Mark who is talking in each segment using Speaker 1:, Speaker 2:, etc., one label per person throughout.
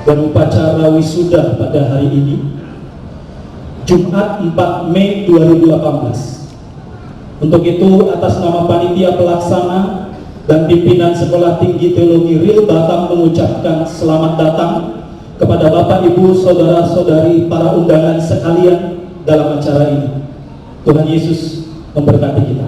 Speaker 1: dan upacara wisuda pada hari ini, Jumat 4 Mei 2018. Untuk itu, atas nama panitia pelaksana dan pimpinan Sekolah Tinggi Teologi Real Batam mengucapkan selamat datang kepada Bapak, Ibu, Saudara-saudari, para undangan sekalian dalam acara ini. Tuhan Yesus memberkati kita.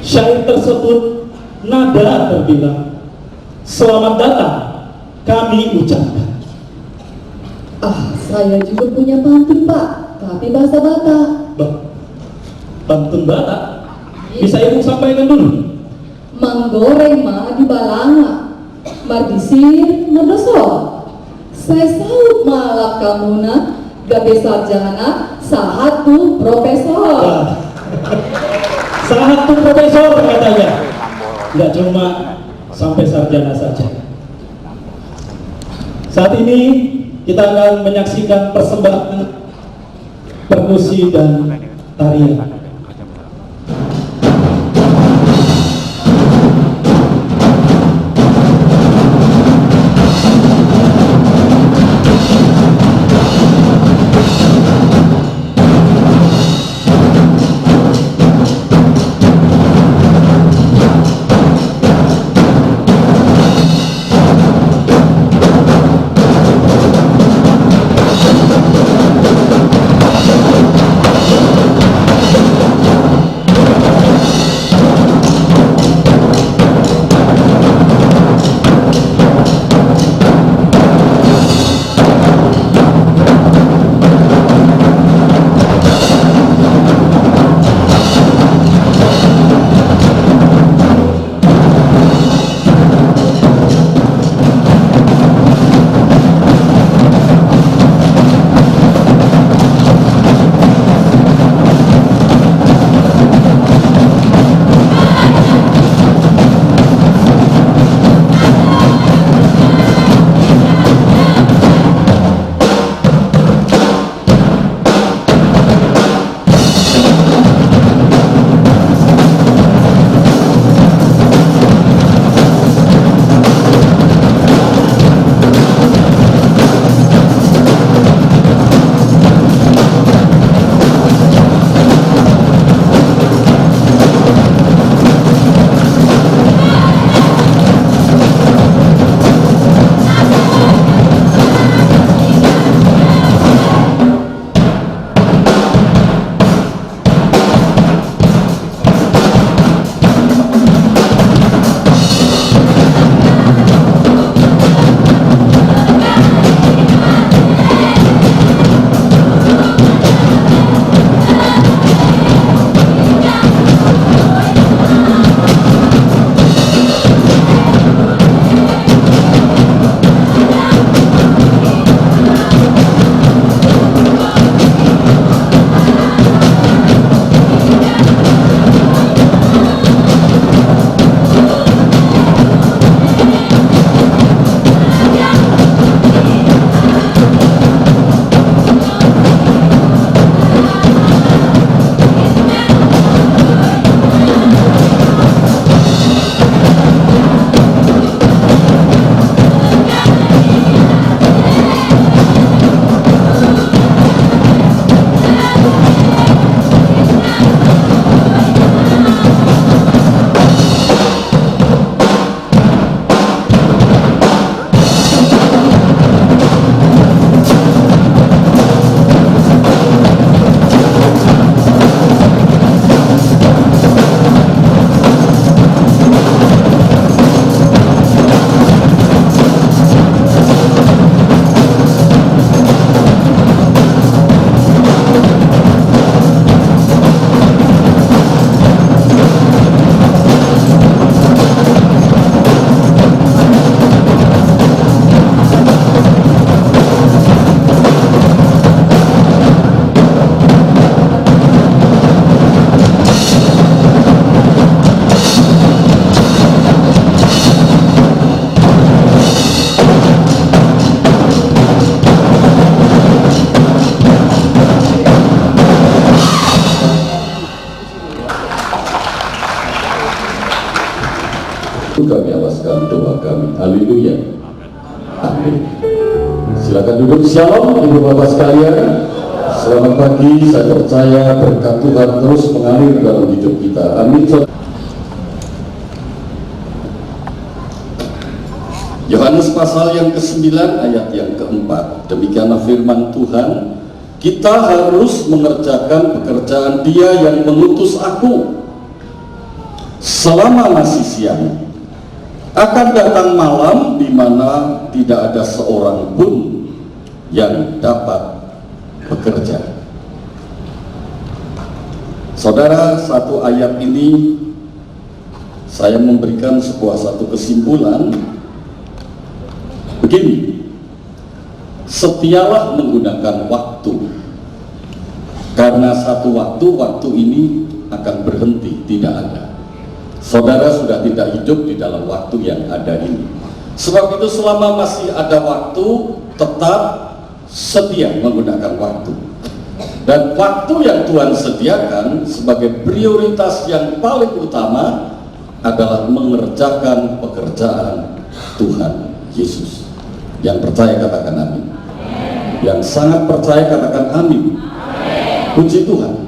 Speaker 1: Syair tersebut nada terbilang, selamat datang kami ucapkan.
Speaker 2: Saya juga punya pantun, Pak, tapi bahasa Batak.
Speaker 1: Pantun Batak? Bisa Ibu sampaikan dulu?
Speaker 2: Manggoreng mah di balanga, mardisir merdosol. Saya saut malak kamuna, gabe sarjana, sahatu profesor.
Speaker 1: Sahatu profesor katanya. Nggak cuma sampai sarjana saja. Saat ini kita akan menyaksikan persembahan perkusi dan tarian.
Speaker 3: Kami alaskan doa kami. Haleluya. Amin. Silakan duduk. Shalom Ibu Bapak sekalian. Selamat pagi. Saya percaya berkat Tuhan terus mengalir dalam hidup kita. Amin. Yohanes pasal yang ke-9 ayat yang ke-4. Demikianlah firman Tuhan. Kita harus mengerjakan pekerjaan Dia yang mengutus aku. Selama masih siang, akan datang malam di mana tidak ada seorang pun yang dapat bekerja. Saudara, satu ayat ini saya memberikan satu kesimpulan begini: setialah menggunakan waktu, karena satu waktu ini akan berhenti, tidak ada. Saudara sudah tidak hidup di dalam waktu yang ada ini. Sebab itu selama masih ada waktu, tetap setia menggunakan waktu. Dan waktu yang Tuhan sediakan sebagai prioritas yang paling utama adalah mengerjakan pekerjaan Tuhan Yesus. Yang percaya katakan amin. Yang sangat percaya katakan amin. Puji Tuhan.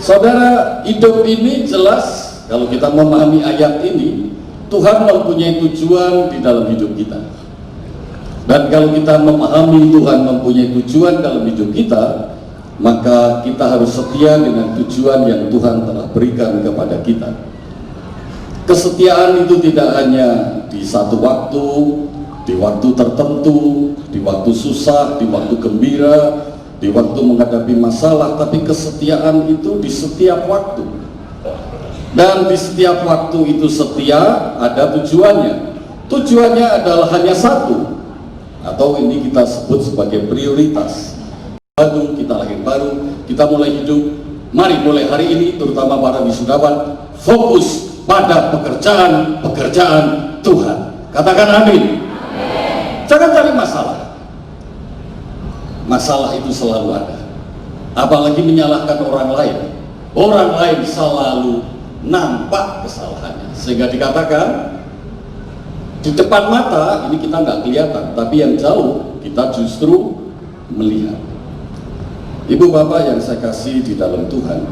Speaker 3: Saudara, hidup ini jelas, kalau kita memahami ayat ini, Tuhan mempunyai tujuan di dalam hidup kita. Dan kalau kita memahami Tuhan mempunyai tujuan dalam hidup kita, maka kita harus setia dengan tujuan yang Tuhan telah berikan kepada kita. Kesetiaan itu tidak hanya di satu waktu, di waktu tertentu, di waktu susah, di waktu gembira, di waktu menghadapi masalah, tapi kesetiaan itu di setiap waktu. Dan di setiap waktu itu setia, ada tujuannya. Tujuannya adalah hanya satu, atau ini kita sebut sebagai prioritas. Baru, kita lahir baru, kita mulai hidup. Mari mulai hari ini, terutama para wisudawan, fokus pada pekerjaan Tuhan. Katakan amin. Jangan cari masalah. Masalah itu selalu ada. Apalagi menyalahkan orang lain. Orang lain selalu nampak kesalahannya, sehingga dikatakan di depan mata ini kita nggak kelihatan, tapi yang jauh kita justru melihat. Ibu bapak yang saya kasih di dalam Tuhan,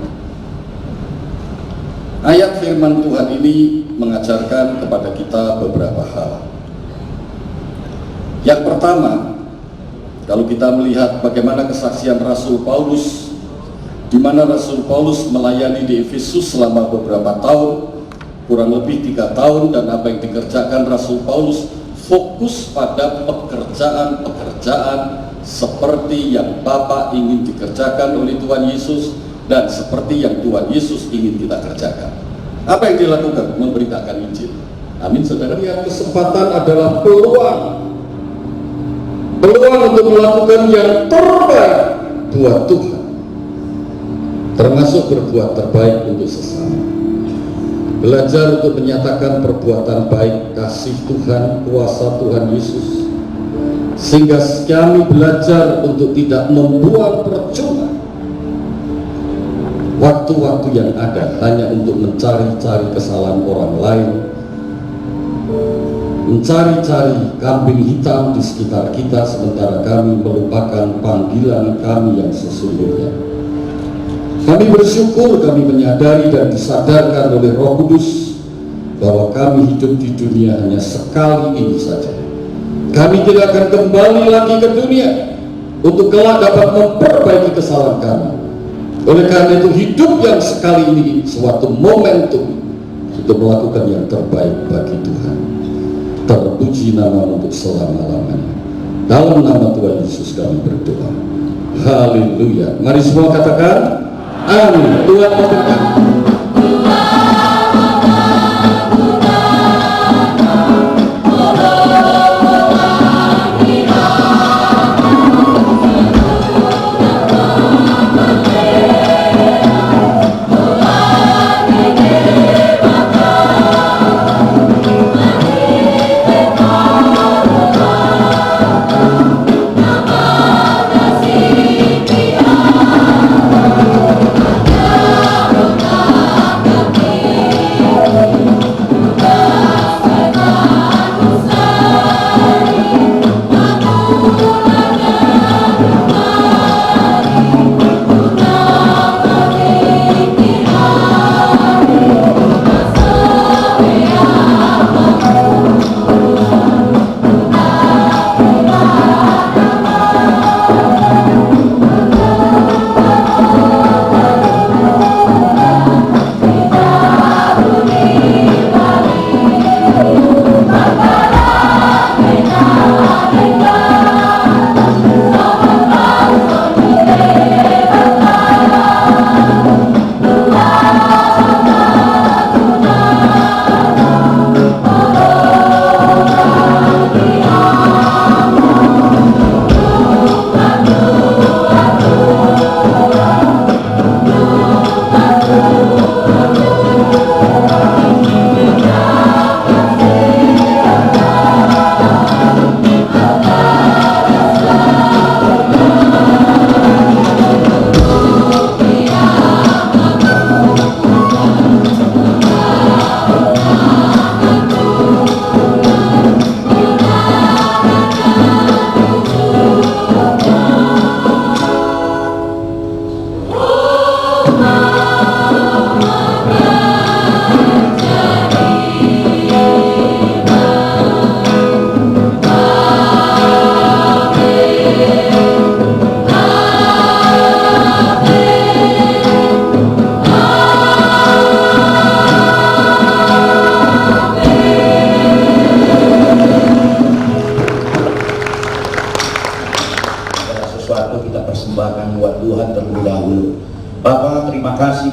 Speaker 3: ayat firman Tuhan ini mengajarkan kepada kita beberapa hal. Yang pertama, kalau kita melihat bagaimana kesaksian Rasul Paulus, di mana Rasul Paulus melayani di Efesus selama beberapa tahun, kurang lebih 3 tahun, dan apa yang dikerjakan Rasul Paulus fokus pada pekerjaan seperti yang Bapa ingin dikerjakan oleh Tuhan Yesus dan seperti yang Tuhan Yesus ingin kita kerjakan. Apa yang dilakukan? Memberitakan Injil. Amin, saudara. Yang kesempatan adalah peluang untuk melakukan yang terbaik buat Tuhan, termasuk berbuat terbaik untuk sesama. Belajar untuk menyatakan perbuatan baik, kasih Tuhan, kuasa Tuhan Yesus, sehingga kami belajar untuk tidak membuang percuma waktu-waktu yang ada hanya untuk mencari-cari kesalahan orang lain, mencari-cari kambing hitam di sekitar kita, sementara kami melupakan panggilan kami yang sesungguhnya. Kami bersyukur, kami menyadari dan disadarkan oleh Roh Kudus bahwa kami hidup di dunia hanya sekali ini saja. Kami tidak akan kembali lagi ke dunia untuk kelak dapat memperbaiki kesalahan kami. Oleh karena itu, hidup yang sekali ini suatu momentum untuk melakukan yang terbaik bagi Tuhan. Terpuji nama untuk selama-lamanya. Dalam nama Tuhan Yesus kami berdoa. Haleluya. Mari semua katakan amin. Tuhan memberkati.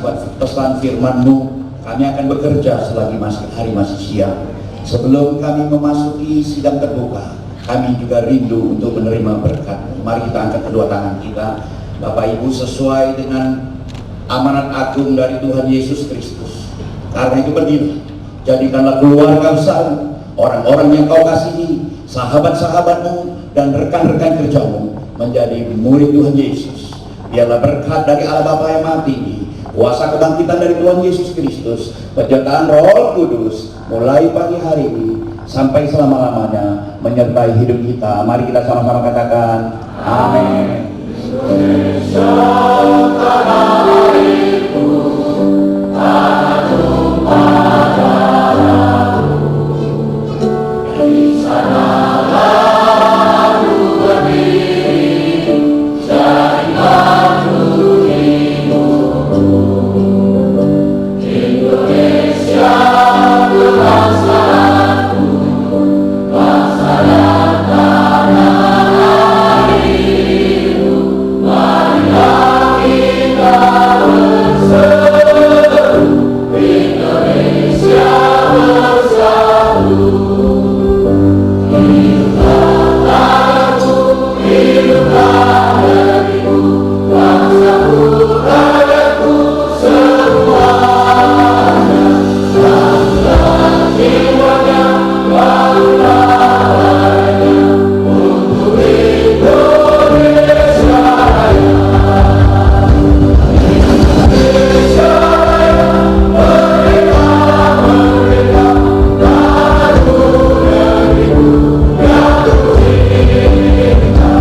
Speaker 4: buat pesan firman-Mu. Kami akan bekerja selagi hari masih siang. Sebelum kami memasuki sidang terbuka, kami juga rindu untuk menerima berkat. Mari kita angkat kedua tangan kita. Bapak Ibu, sesuai dengan amanat agung dari Tuhan Yesus Kristus. Karena itu berdiri, jadikanlah keluarga besar, orang-orang yang Kau kasihi, sahabat-sahabat-Mu dan rekan-rekan kerja-Mu menjadi murid Tuhan Yesus. Biarlah berkat dari Allah Bapa yang Maha Tinggi, kuasa kebangkitan dari Tuhan Yesus Kristus, penyertaan Roh Kudus mulai pagi hari ini sampai selama-lamanya menyertai hidup kita. Mari kita sama-sama katakan amin. Indonesia, tanah airku, tanah tumpah darahku, di sanalah aku berdiri, jadi batu nimbulku. Indonesia, kebangsaan, bangsa dan tanah airku, marilah kita berseru, Indonesia bersatu. Hiduplah tanahku, hiduplah negeriku, bangsaku, rakyatku semuanya. Bangunlah jiwanya, bangunlah rayanya, untuk Indonesia Raya. Indonesia Raya, merdeka, merdeka, tanahku, negeriku yang kucinta.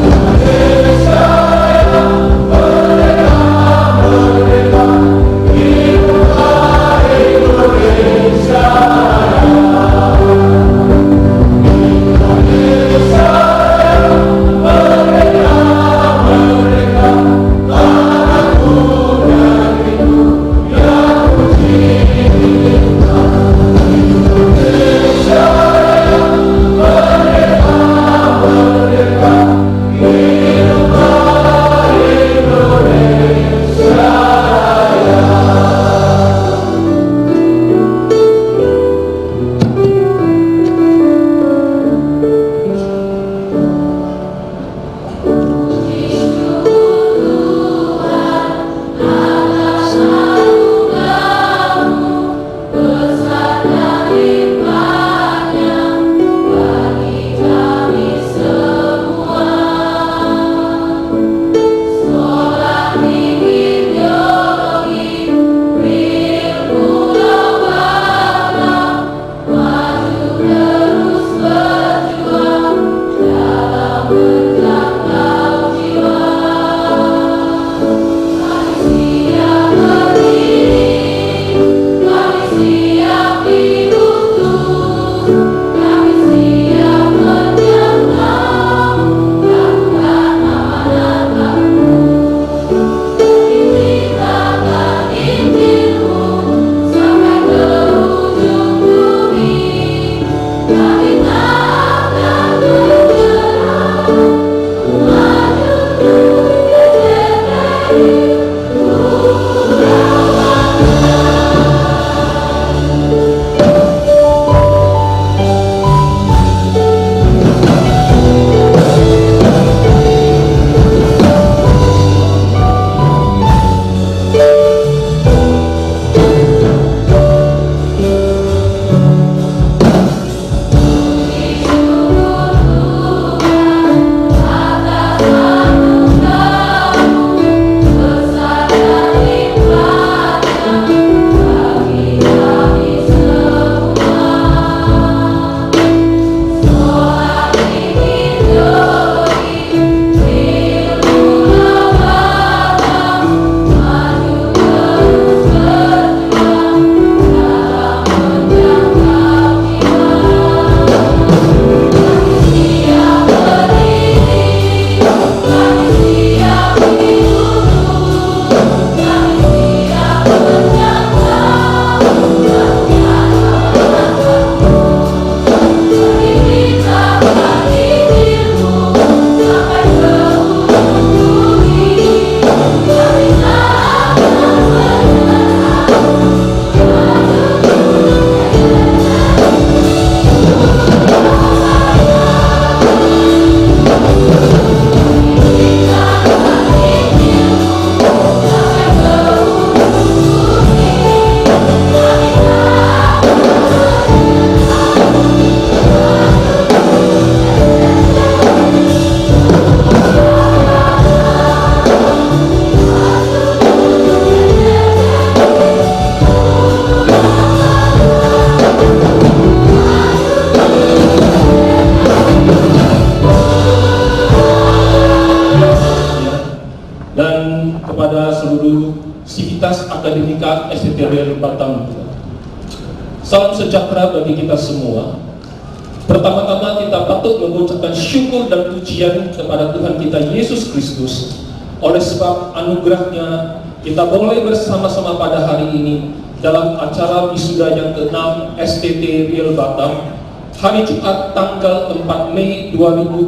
Speaker 4: Indonesia Raya, merdeka, merdeka, hiduplah Indonesia Raya.
Speaker 5: Salam sejahtera bagi kita semua. Pertama-tama kita patut mengucapkan syukur dan pujian kepada Tuhan kita Yesus Kristus. Oleh sebab anugerahnya kita boleh bersama-sama pada hari ini dalam acara wisuda yang ke-6 STT Real Batam, hari Jumat tanggal 4 Mei 2018.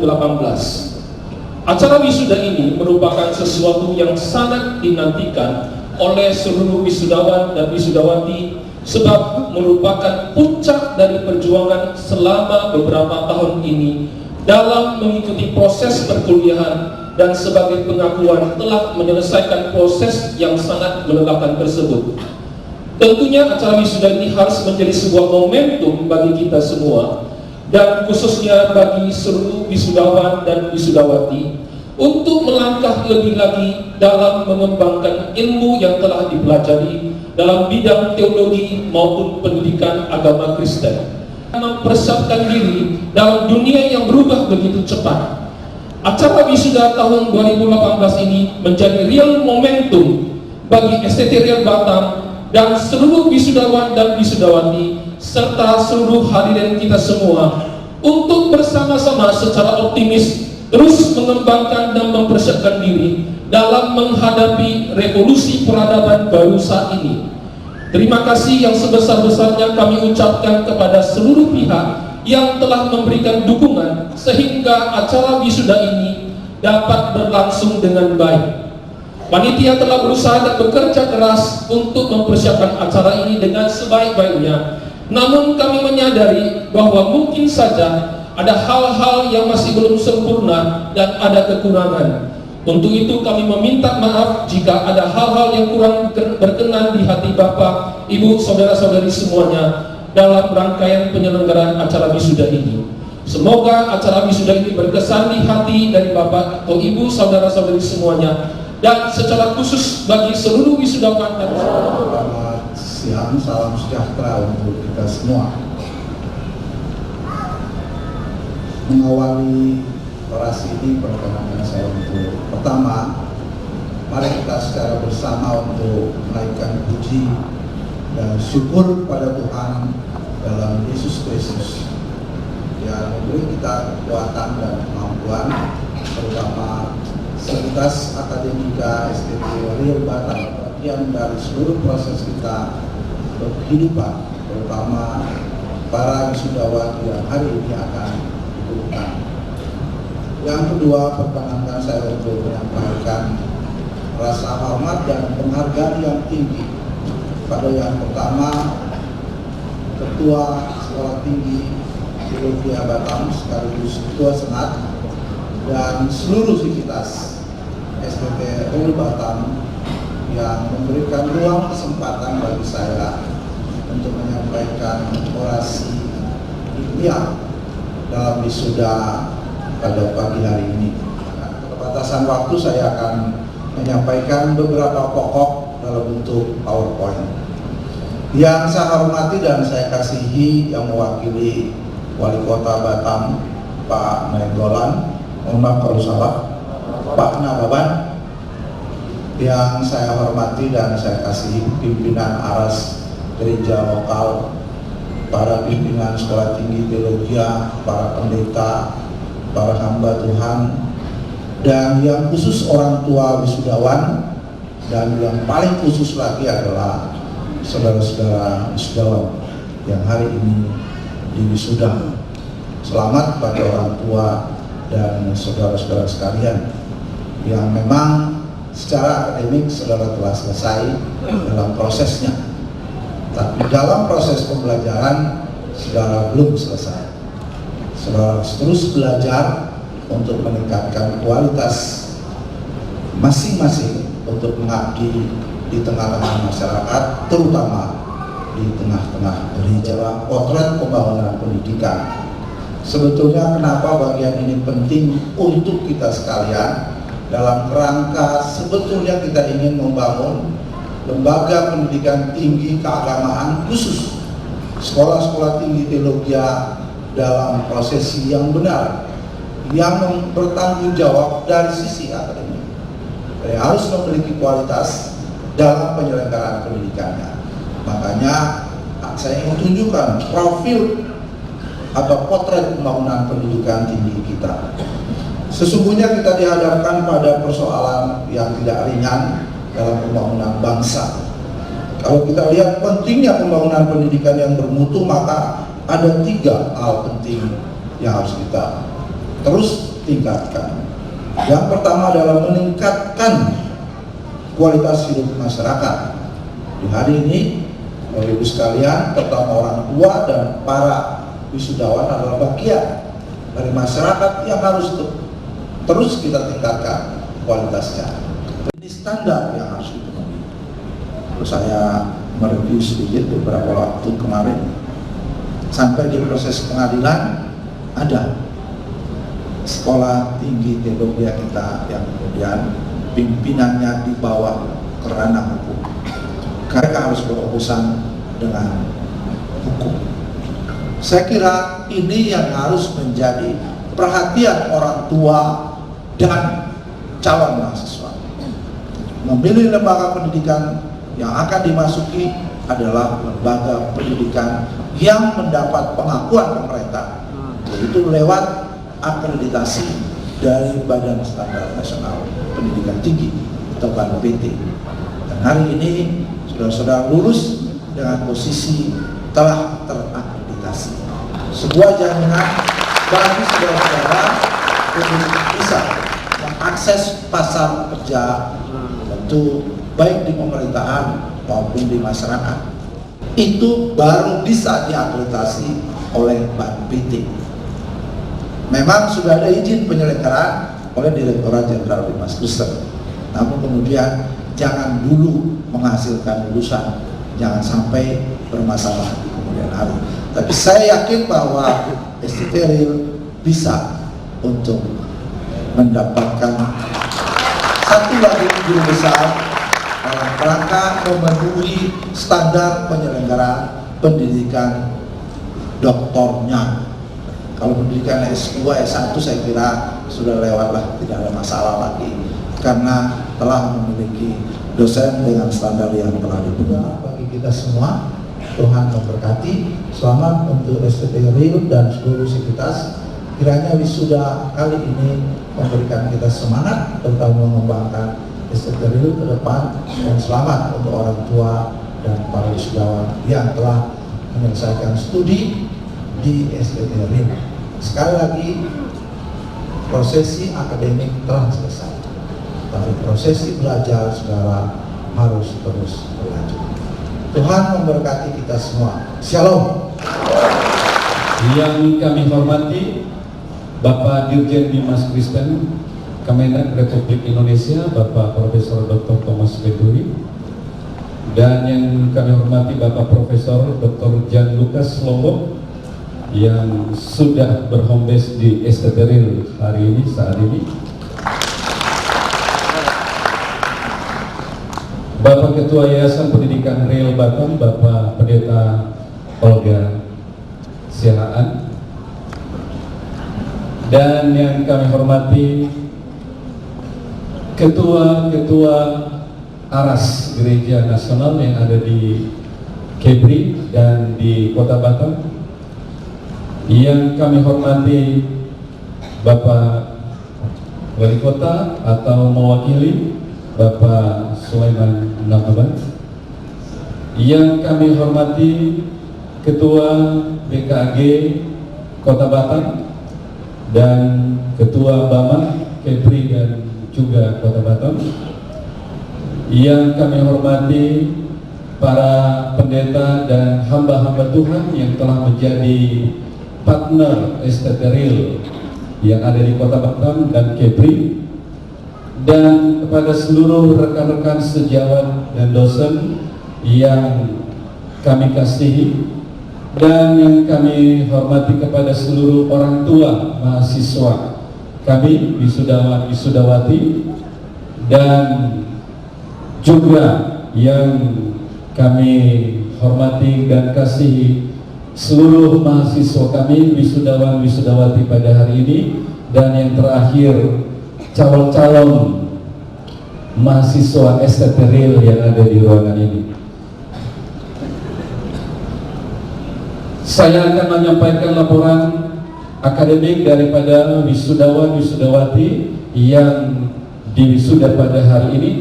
Speaker 5: Acara wisuda ini merupakan sesuatu yang sangat dinantikan oleh seluruh wisudawan dan wisudawati, sebab merupakan puncak dari perjuangan selama beberapa tahun ini dalam mengikuti proses perkuliahan dan sebagai pengakuan telah menyelesaikan proses yang sangat melelahkan tersebut. Tentunya acara wisuda ini harus menjadi sebuah momentum bagi kita semua, dan khususnya bagi seluruh wisudawan dan wisudawati, untuk melangkah lebih lagi dalam mengembangkan ilmu yang telah dipelajari dalam bidang teologi maupun pendidikan agama Kristen, mempersiapkan diri dalam dunia yang berubah begitu cepat. Acara wisuda tahun 2018 ini menjadi real momentum bagi STT Real Batam dan seluruh wisudawan dan wisudawati serta seluruh hadirin kita semua untuk bersama-sama secara optimis terus mengembangkan dan mempersiapkan diri dalam menghadapi revolusi peradaban baru saat ini. Terima kasih yang sebesar-besarnya kami ucapkan kepada seluruh pihak yang telah memberikan dukungan sehingga acara wisuda ini dapat berlangsung dengan baik. Panitia telah berusaha dan bekerja keras untuk mempersiapkan acara ini dengan sebaik-baiknya. Namun kami menyadari bahwa mungkin saja ada hal-hal yang masih belum sempurna dan ada kekurangan. Untuk itu kami meminta maaf jika ada hal-hal yang kurang berkenan di hati Bapak, Ibu, saudara-saudari semuanya dalam rangkaian penyelenggaraan acara wisuda ini. Semoga acara wisuda ini berkesan di hati dari Bapak atau Ibu, saudara-saudari semuanya, dan secara khusus bagi seluruh wisudawan dan
Speaker 6: selamat siang, salam sejahtera untuk kita semua. Mengawali orasi ini, perkenankan saya untuk pertama, mari kita secara bersama untuk menaikkan puji dan syukur pada Tuhan dalam Yesus Kristus yang memberi kita kekuatan dan kemampuan, terutama Sekuritas Akademika STT Real Batam, bagian dari seluruh proses kita berkehidupan, terutama para wisudawan yang hari ini akan dibutuhkan. Yang kedua, perkenankan saya untuk menyampaikan rasa hormat dan penghargaan yang tinggi pada yang pertama, Ketua Sekolah Tinggi Teologi Batam sekaligus Ketua Senat dan seluruh sivitas STT Real Batam yang memberikan ruang kesempatan bagi saya untuk menyampaikan orasi ilmiah dalam wisuda pada pagi hari ini. Keterbatasan waktu saya akan menyampaikan beberapa pokok dalam bentuk PowerPoint. Yang saya hormati dan saya kasihi yang mewakili Wali Kota Batam, Pak Nainggolan, mohon maaf kalau salah, Pak Nababan. Yang saya hormati dan saya kasihi pimpinan ARAS gereja lokal, para pimpinan sekolah tinggi teologi, para pendeta, para hamba Tuhan, dan yang khusus orang tua wisudawan, dan yang paling khusus lagi adalah saudara-saudara wisudawan yang hari ini diwisuda. Selamat bagi orang tua dan saudara-saudara sekalian yang memang secara akademik saudara telah selesai dalam prosesnya, tapi dalam proses pembelajaran saudara belum selesai. Saudara harus terus belajar untuk meningkatkan kualitas masing-masing untuk mengabdi di tengah-tengah masyarakat, terutama di tengah-tengah gereja. Potret pembangunan pendidikan. Sebetulnya kenapa bagian ini penting untuk kita sekalian dalam kerangka sebetulnya kita ingin membangun lembaga pendidikan tinggi keagamaan khusus sekolah-sekolah tinggi teologi dalam prosesi yang benar, yang bertanggung jawab dari sisi akademik. Jadi harus memiliki kualitas dalam penyelenggaraan pendidikannya. Makanya saya ingin tunjukkan profil atau potret pembangunan pendidikan tinggi kita. Sesungguhnya kita dihadapkan pada persoalan yang tidak ringan dalam pembangunan bangsa. Kalau kita lihat pentingnya pembangunan pendidikan yang bermutu, maka ada 3 hal penting yang harus kita terus tingkatkan. Yang pertama adalah meningkatkan kualitas hidup masyarakat. Di hari ini, Bapak Ibu sekalian, terutama orang tua dan para wisudawan adalah bagian dari masyarakat yang harus terus kita tingkatkan kualitasnya. Ini standar yang harus dipenuhi. Terus saya mereview sedikit beberapa waktu kemarin, sampai di proses pengadilan ada sekolah tinggi teologi kita yang kemudian pimpinannya di bawah kerana hukum. Mereka harus berurusan dengan hukum. Saya kira ini yang harus menjadi perhatian orang tua dan calon mahasiswa. Memilih lembaga pendidikan yang akan dimasuki adalah lembaga pendidikan yang mendapat pengakuan pemerintah, yaitu lewat akreditasi dari Badan Standar Nasional Pendidikan Tinggi atau BANPT. Dan hari ini saudara-saudara lulus dengan posisi telah terakreditasi. Sebuah jaminan bagi saudara-saudara untuk bisa mengakses pasar kerja, tentu baik di pemerintahan maupun di masyarakat. Itu baru bisa diakreditasi oleh BANPT. Memang sudah ada izin penyelenggaraan oleh Direktorat Jenderal Bimas Kristen, namun kemudian jangan dulu menghasilkan lulusan, jangan sampai bermasalah di kemudian hari. Tapi saya yakin bahwa STT Real bisa untuk mendapatkan satu lagi guru besar dalam rangka memenuhi standar penyelenggaraan pendidikan doktornya. Kalau pendidikan S2, S1 saya kira sudah lewat lah, tidak ada masalah lagi, karena telah memiliki dosen dengan standar yang telah dibuat. Bagi kita semua, Tuhan memberkati. Selamat untuk STT Real dan seluruh sivitas. Kiranya wisuda kali ini memberikan kita semangat tentang mengembangkan STT Real ke depan, dan selamat untuk orang tua dan para wisudawan yang telah menyelesaikan studi di STT Real. Sekali lagi, prosesi akademik telah selesai, tapi prosesi belajar segala harus terus berlanjut. Tuhan memberkati kita semua. Shalom.
Speaker 1: Yang kami hormati Bapak Dirjen Bimas Kristen Kemenak Republik Indonesia, Bapak Profesor Dr. Thomas Beduri, dan yang kami hormati Bapak Profesor Dr. Jan Lukas Lombok yang sudah berhome base di STT Real hari ini, saat ini. Bapak Ketua Yayasan Pendidikan Real Batam, Bapak Pendeta Olga Siahaan, dan yang kami hormati Ketua-Ketua Aras Gereja Nasional yang ada di Kebri dan di Kota Batam. Yang kami hormati Bapak Wali Kota atau mewakili Bapak Sulaiman Nakaban. Yang kami hormati Ketua BKAG Kota Batam dan Ketua Bama Kepri dan juga Kota Batam. Yang kami hormati para pendeta dan hamba-hamba Tuhan yang telah menjadi partner STT Real yang ada di Kota Batam dan Kepri, dan kepada seluruh rekan-rekan sejawat dan dosen yang kami kasihi, dan yang kami hormati kepada seluruh orang tua mahasiswa kami, wisudawan wisudawati, dan juga yang kami hormati dan kasihi seluruh mahasiswa kami, wisudawan wisudawati pada hari ini, dan yang terakhir calon-calon mahasiswa STT Real yang ada di ruangan ini.
Speaker 7: Saya akan menyampaikan laporan akademik daripada wisudawan-wisudawati yang diwisuda pada hari ini.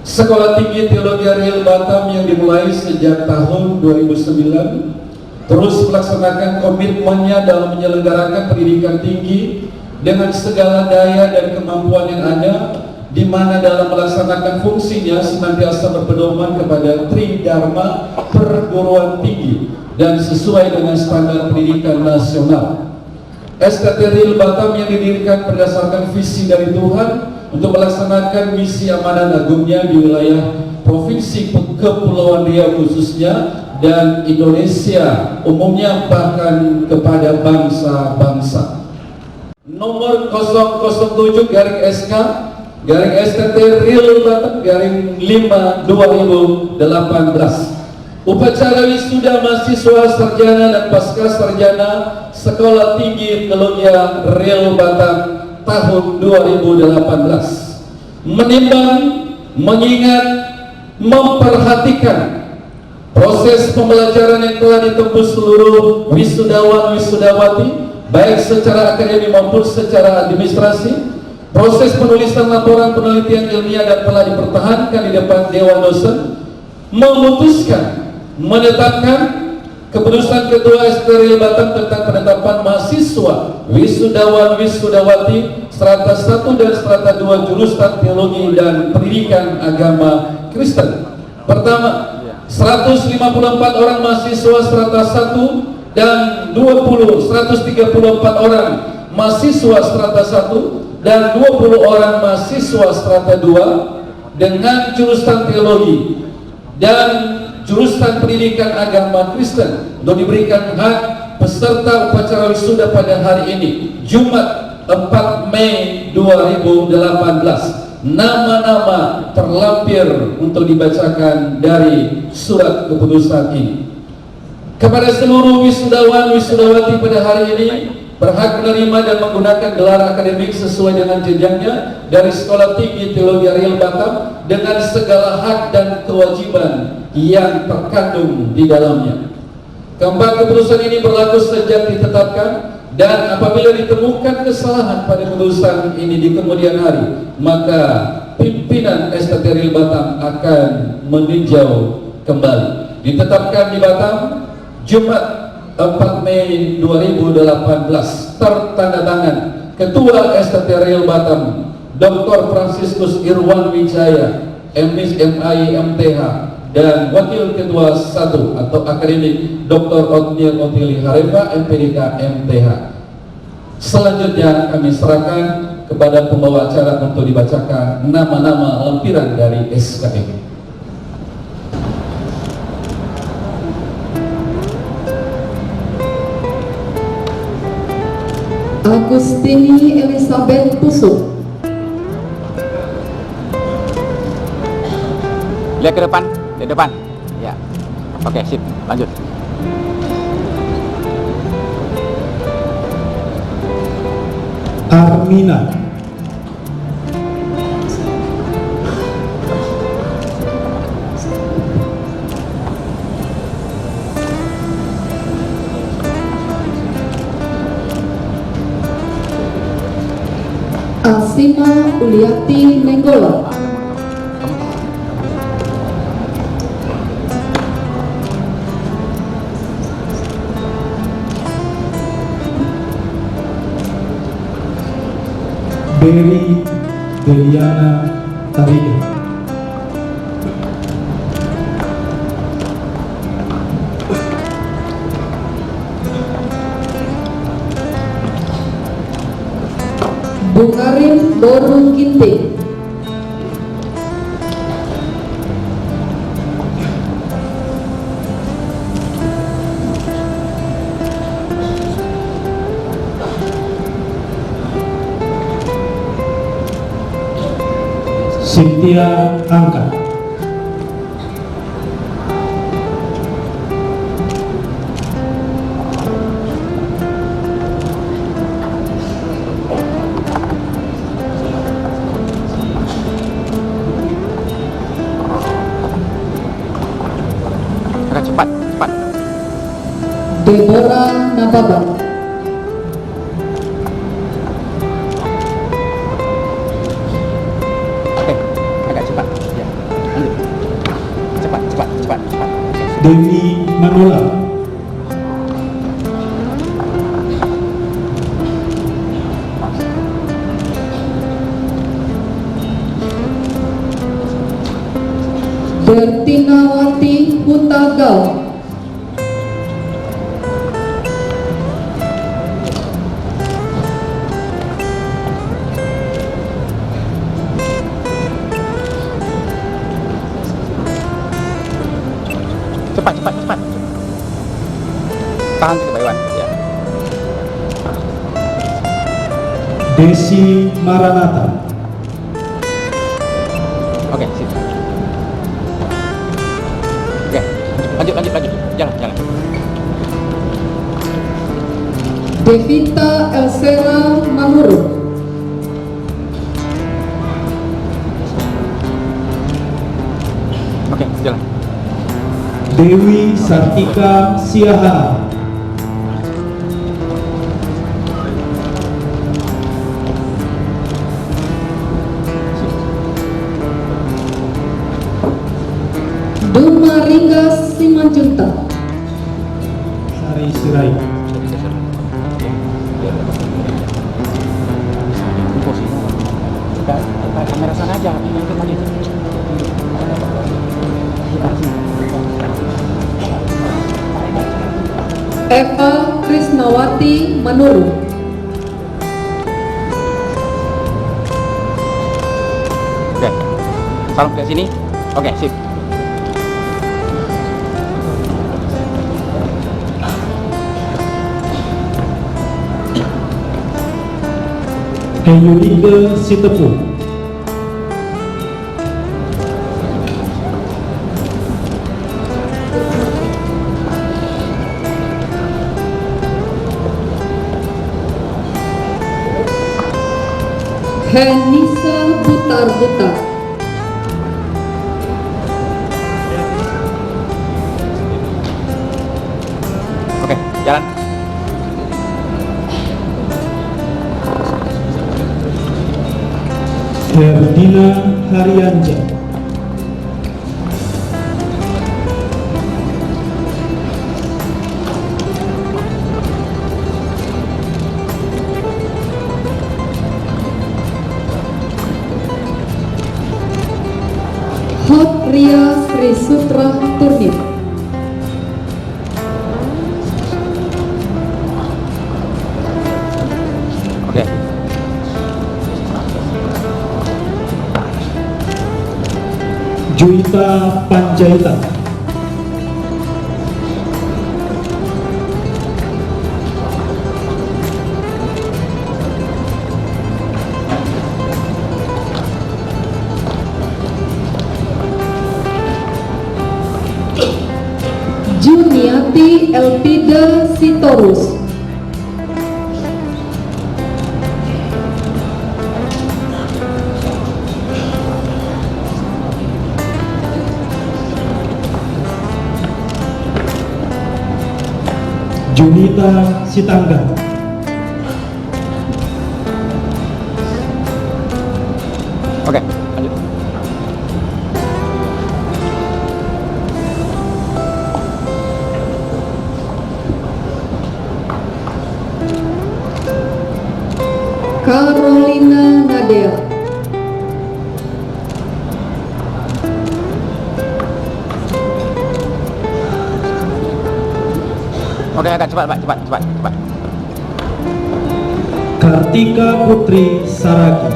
Speaker 7: Sekolah Tinggi Teologi Ariel Batam yang dimulai sejak tahun 2009 terus melaksanakan komitmennya dalam menyelenggarakan pendidikan tinggi dengan segala daya dan kemampuan yang ada, di mana dalam melaksanakan fungsinya senantiasa berpedoman kepada Tridharma perguruan tinggi dan sesuai dengan standar pendidikan nasional. STT Ariel Batam yang didirikan berdasarkan visi dari Tuhan untuk melaksanakan misi amanat agungnya di wilayah Provinsi Kepulauan Riau khususnya dan Indonesia umumnya, bahkan kepada bangsa-bangsa. Nomor 007/SK STT Ariel Batam _5 2018. Upacara wisuda mahasiswa sarjana dan pasca sarjana Sekolah Tinggi Teologi Ariel Batam tahun 2018 menimbang, mengingat, memperhatikan proses pembelajaran yang telah ditempuh seluruh wisudawan-wisudawati baik secara akademik maupun secara administrasi, proses penulisan laporan penelitian ilmiah dan telah dipertahankan di depan Dewan Dosen, memutuskan menetapkan keputusan Ketua STT Ariel Batam tentang penetapan mahasiswa wisudawan-wisudawati strata 1 dan strata 2 jurusan teologi dan pendidikan agama Kristen. Pertama, 154 orang mahasiswa strata 1 dan 134 orang mahasiswa strata 1 dan 20 orang mahasiswa strata 2 dengan jurusan teologi dan jurusan pendidikan agama Kristen untuk diberikan hak peserta upacara wisuda pada hari ini, Jumat 4 Mei 2018. Nama-nama terlampir untuk dibacakan dari surat keputusan ini. Kepada seluruh wisudawan-wisudawati pada hari ini berhak menerima dan menggunakan gelar akademik sesuai dengan jenjangnya dari Sekolah Tinggi Teologi Ariel Batam dengan segala hak dan kewajiban yang terkandung di dalamnya. Keempat, keputusan ini berlaku sejak ditetapkan, dan apabila ditemukan kesalahan pada keputusan ini di kemudian hari, maka pimpinan STT Ariel Batam akan meninjau kembali. Ditetapkan di Batam Jumat 4 Mei 2018, tertanda tangan Ketua STT Ariel Batam Dr. Franciscus Irwan Wijaya, MIS MI MTH, dan Wakil Ketua 1 atau Akademik Dr. Otniel Otili Harefa, MPDK MTH. Selanjutnya kami serahkan kepada pembawa acara untuk dibacakan nama-nama lampiran dari SKM.
Speaker 2: Agustini Elizabeth Pusuk.
Speaker 8: Lihat ke depan, di depan. Ya. Oke, sip. Lanjut.
Speaker 1: Armina.
Speaker 2: Asima Uliati Nenggolo.
Speaker 1: Berry Deliana Tarige.
Speaker 2: Bungarin Boru Ginting.
Speaker 1: Cynthia Angka.
Speaker 8: Cepat, cepat.
Speaker 2: Deborah Nababan,
Speaker 8: Oke, agak cepat. Ya, lanjut. Cepat.
Speaker 1: Dewi Manola,
Speaker 2: Bertinawati Hutagao,
Speaker 8: Cepat. Tahan sedikit Pak Iwan. Ya.
Speaker 1: Desi Maranatha,
Speaker 8: Oke, sip. Oke, lanjut. Jalan.
Speaker 2: Devita Elsera Manuru,
Speaker 8: Oke, jalan.
Speaker 1: Dewi Sartika Siaha,
Speaker 2: Dumaringa Simanjunta,
Speaker 1: Sari Sirai,
Speaker 8: Kamera sana aja, mungkin lagi.
Speaker 2: Eva Krisnawati Manuru,
Speaker 8: Oke, salam ke sini. Oke, sip.
Speaker 1: Eyulike Sitepu,
Speaker 2: Henisa Butar,
Speaker 8: Oke, jalan.
Speaker 1: Herdina Haryanja,
Speaker 2: Hotria Sri Sutra Turnip,
Speaker 8: Oke.
Speaker 1: Juwita Panjaitan,
Speaker 2: Juniati Elpida Sitorus,
Speaker 1: Junita Sitanggang,
Speaker 8: Oke, lanjut.
Speaker 2: Carolina Nadea,
Speaker 8: Oke, agak cepat, Pak. Cepat.
Speaker 1: Kartika Putri Saragi,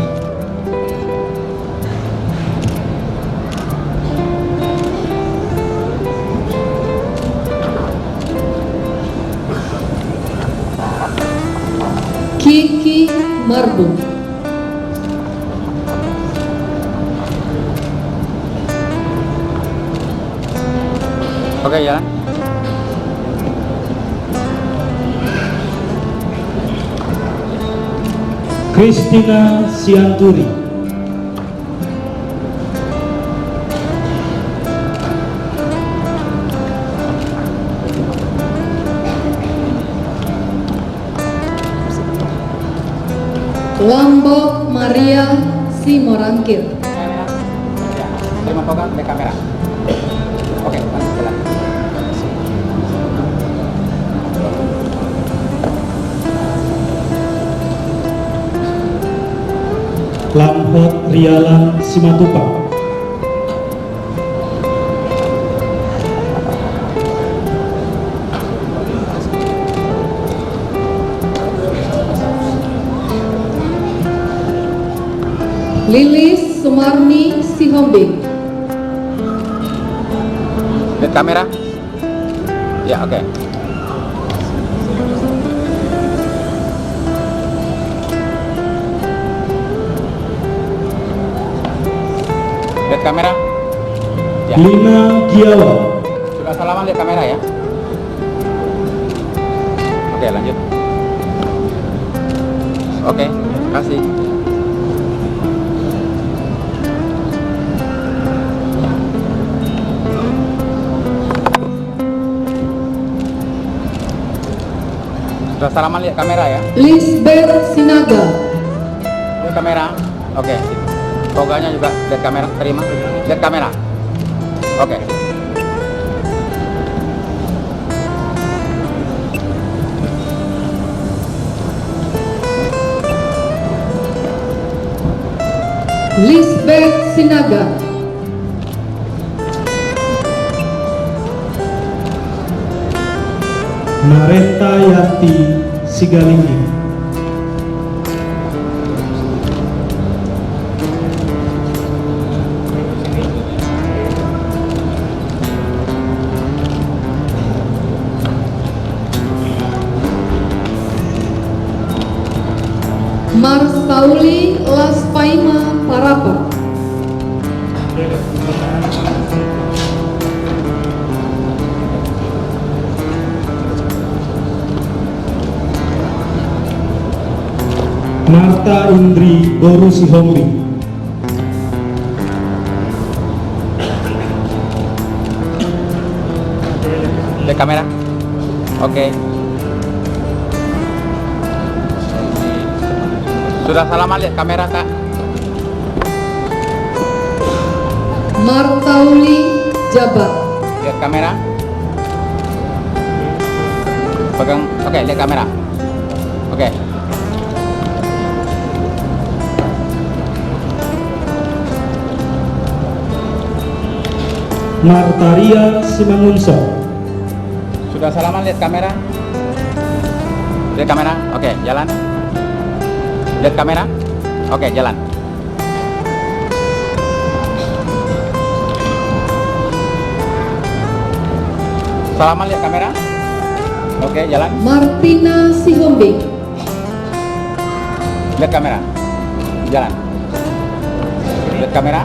Speaker 2: Kiki Marbu,
Speaker 8: Oke, jalan.
Speaker 1: Christina Sianturi,
Speaker 2: Lombok Maria Simorangkir.
Speaker 8: Terima pegang di kamera. Oke, lanjut jalan.
Speaker 1: Lamhot Rialan Simatupang.
Speaker 2: Lilis Sumarni Sihombing.
Speaker 8: Lihat kamera. Ya, oke. Lihat kamera. Ya.
Speaker 1: Lina Giawa.
Speaker 8: Sudah salaman, lihat kamera ya. Oke, lanjut. Oke, kasih. Sudah salaman, lihat kamera ya.
Speaker 2: Lisbeth Sinaga.
Speaker 8: Lihat kamera. Oke. Toganya juga lihat kamera, terima. Lihat kamera. Oke.
Speaker 2: Lisbeth Sinaga.
Speaker 1: Mareta Yati Sigalinggi.
Speaker 2: Marsauli Laspaima Parapa.
Speaker 1: Marta Indri Boru Sihombing.
Speaker 8: Lihat kamera. Oke. Sudah salaman, lihat kamera, Kak.
Speaker 2: Martauli Jabat.
Speaker 8: Lihat kamera. Pegang. Oke, lihat kamera. Oke.
Speaker 1: Martaria Simangunso.
Speaker 8: Sudah salaman, lihat kamera. Lihat kamera. Oke, jalan. Lihat kamera. Oke, jalan. Salaman, lihat kamera. Oke, jalan.
Speaker 2: Martina Sihombing.
Speaker 8: Lihat kamera. Jalan. Lihat kamera.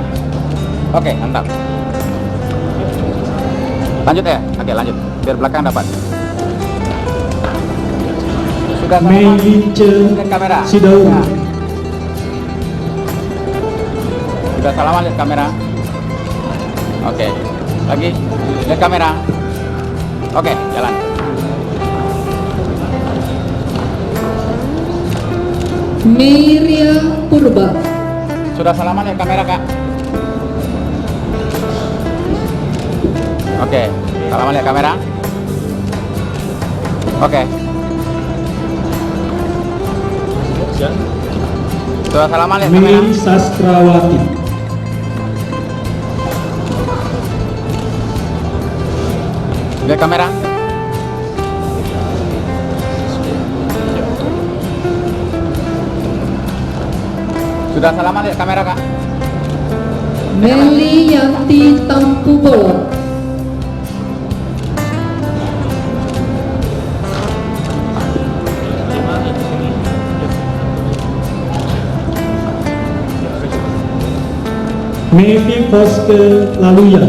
Speaker 8: Oke, mantap. Lanjut ya. Oke, lanjut. Biar belakang dapat. Sudah
Speaker 1: Mei
Speaker 8: salaman.
Speaker 1: Lince
Speaker 8: Lihat kamera.
Speaker 1: Sidaun.
Speaker 8: Ya. Sudah salaman, lihat kamera. Oke. Lagi. Lihat kamera. Oke, jalan.
Speaker 2: Meiria Purba.
Speaker 8: Sudah salaman, lihat kamera, Kak. Oke, salaman, lihat kamera. Oke. Sudah salaman, lihat kamera.
Speaker 1: Mei Sastrawati.
Speaker 8: Lihat kamera. Sudah salaman, lihat kamera, Kak.
Speaker 2: Meli Yanti Tampu Bolon.
Speaker 1: Mevi Foske Laluya.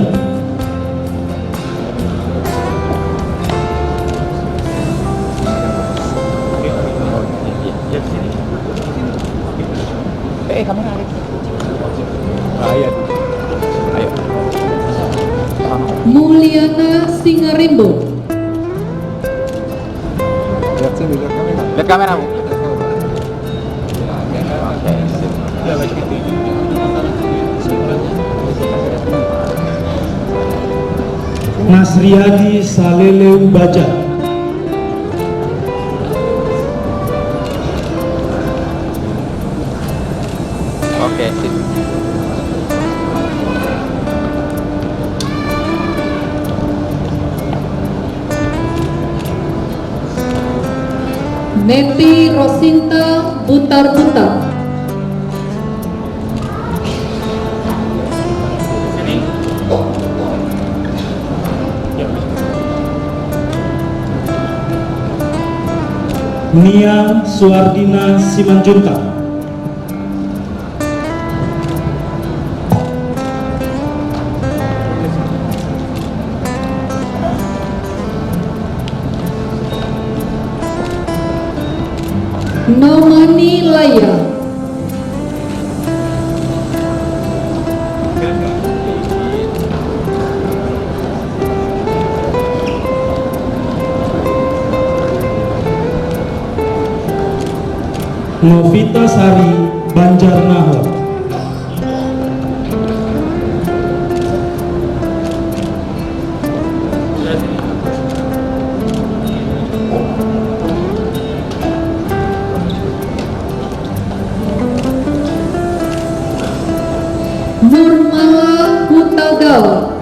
Speaker 8: Kamera. Ayo. Ayo.
Speaker 2: Mulyana Singarimbo.
Speaker 8: Lihat sini, lihat kamera. Lihat kamera, Bu.
Speaker 1: Nasriadi Salele Baja.
Speaker 8: Oke, sip.
Speaker 2: Neti Rosinta Butar-Butar.
Speaker 1: Nia Suardina Simanjuntak.
Speaker 2: Nomani Laya.
Speaker 1: Novita Sari Banjarnahar.
Speaker 2: Nurmala Hutagawa.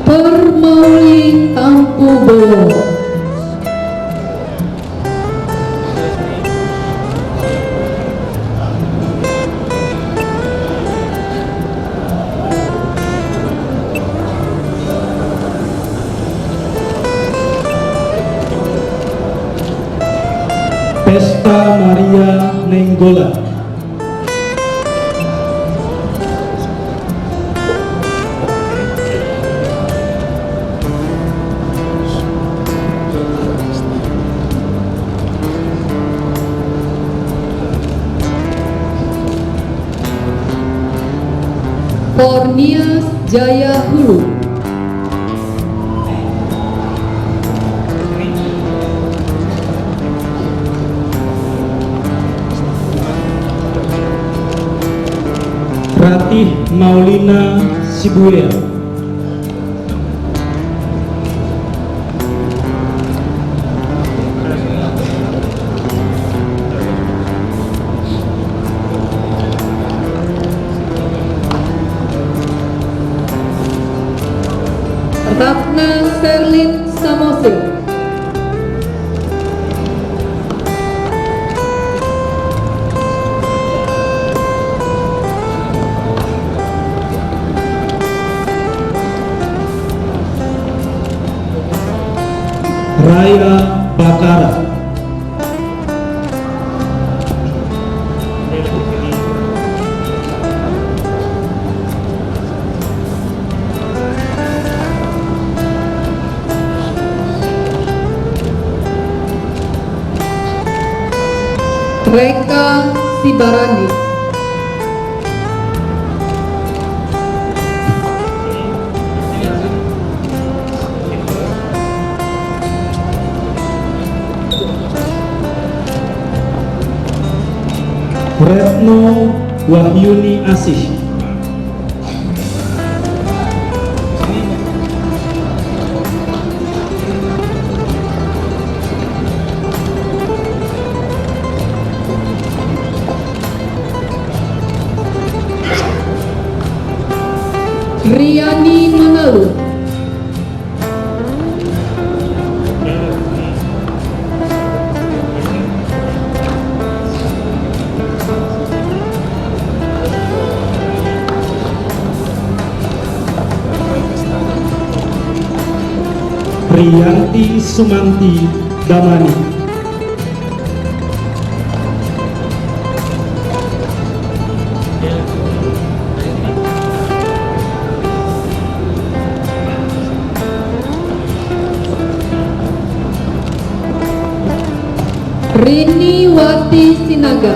Speaker 2: Permauli Tampubo.
Speaker 1: Pesta Maria Nenggolan.
Speaker 2: Fornias Jaya Hulu.
Speaker 1: Ratih Maulina Sibuya.
Speaker 2: Ratna Serlin Samosir.
Speaker 1: Raya Bakara.
Speaker 2: Reka Sibarani.
Speaker 1: Retno Wahyuni Asih.
Speaker 2: Riani Mangalu.
Speaker 1: Priyanti Sumanti Damani.
Speaker 2: Rini Wati Sinaga.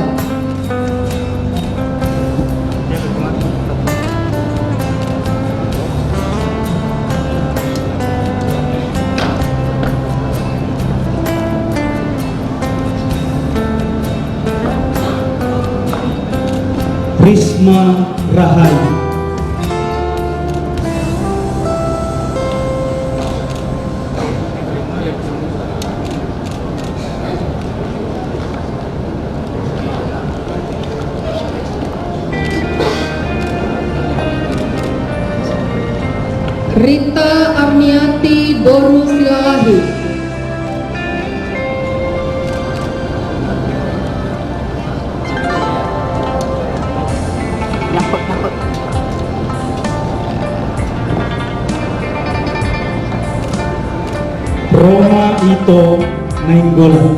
Speaker 1: Risma Rahayu.
Speaker 2: Rita Arniati Doru Silalahi.
Speaker 1: Roma Ito Nainggolan.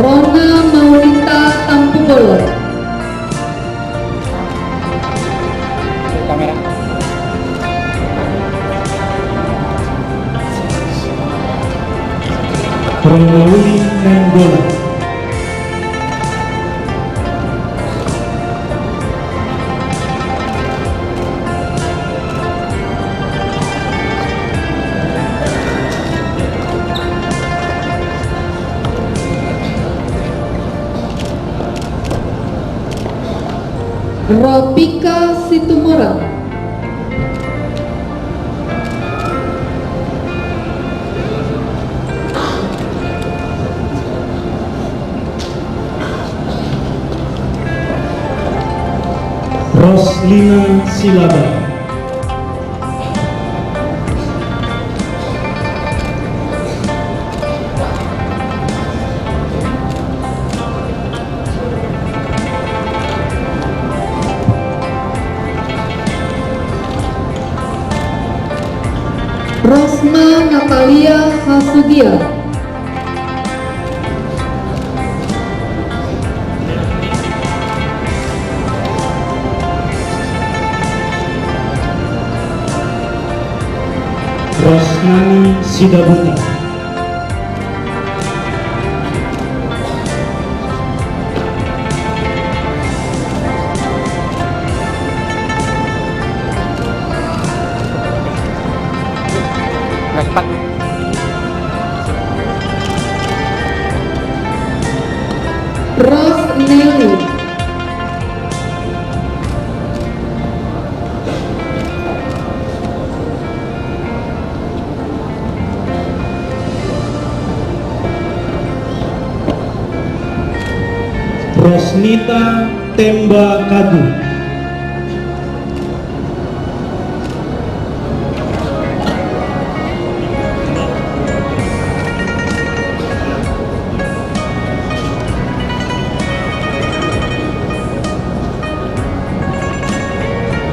Speaker 2: Rona Maulita Tampugolo.
Speaker 8: Kamera.
Speaker 1: Romauli Nainggolan.
Speaker 2: Ropika Situmorang.
Speaker 1: Roslina Silaba.
Speaker 2: Rosma Natalia Hasugia.
Speaker 1: Rosnani Sidabuta.
Speaker 8: Nggak sempat.
Speaker 2: Ros Nelly.
Speaker 1: Rosnita Temba Kadu.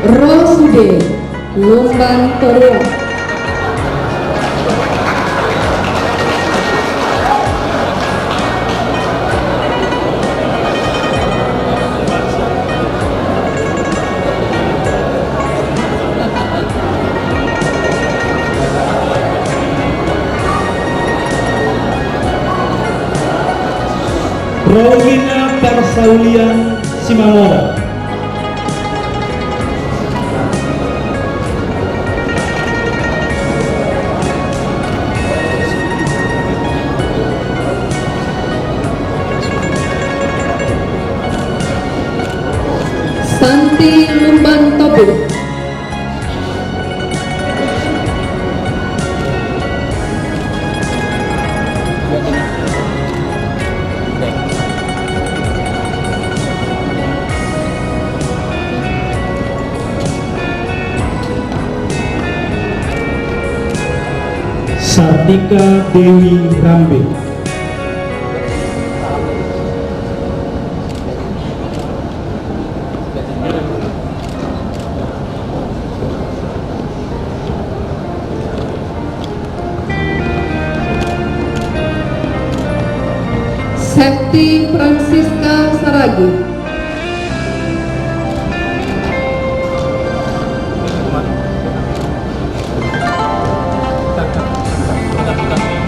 Speaker 2: Rosude Lumban Toria.
Speaker 1: Rowina Persaulian Simamora.
Speaker 2: Santi Lumban Tobing.
Speaker 1: Sartika Dewi Rambe.
Speaker 2: Suryati Francisca Saragi.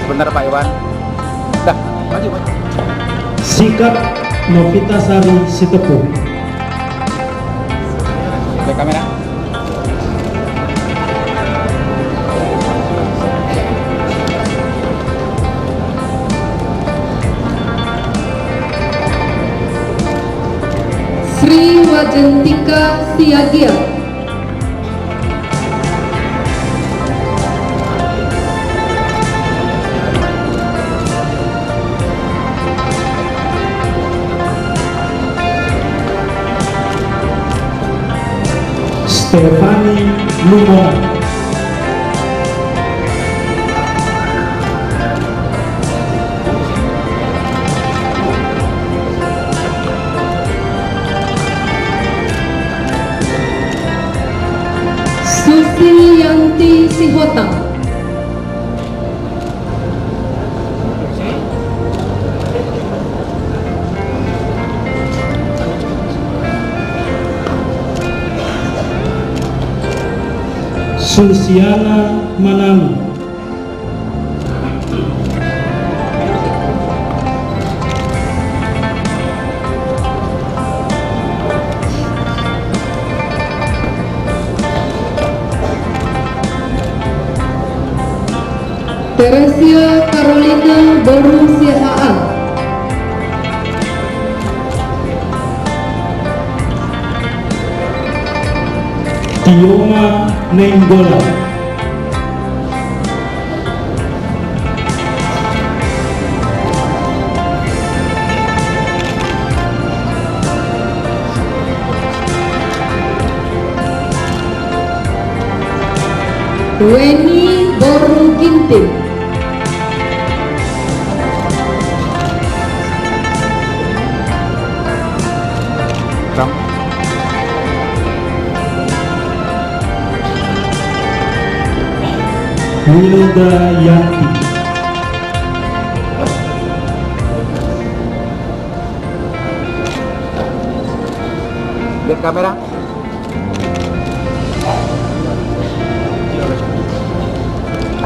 Speaker 8: Sebentar Pak Iwan. Dah, maju.
Speaker 1: Sikap Novitasari Sitepu.
Speaker 8: Lihat kamera.
Speaker 2: Sri Wajentika Siagia.
Speaker 1: Stefani Lumona.
Speaker 2: Susilianti Sihotang.
Speaker 1: Susiana Manalu.
Speaker 2: Teresia Carolina Boru Sihaan.
Speaker 1: Tioma Nenggola.
Speaker 2: Weni Boru Ginting.
Speaker 8: Ram.
Speaker 1: Wilda Yanti.
Speaker 8: Lihat kamera.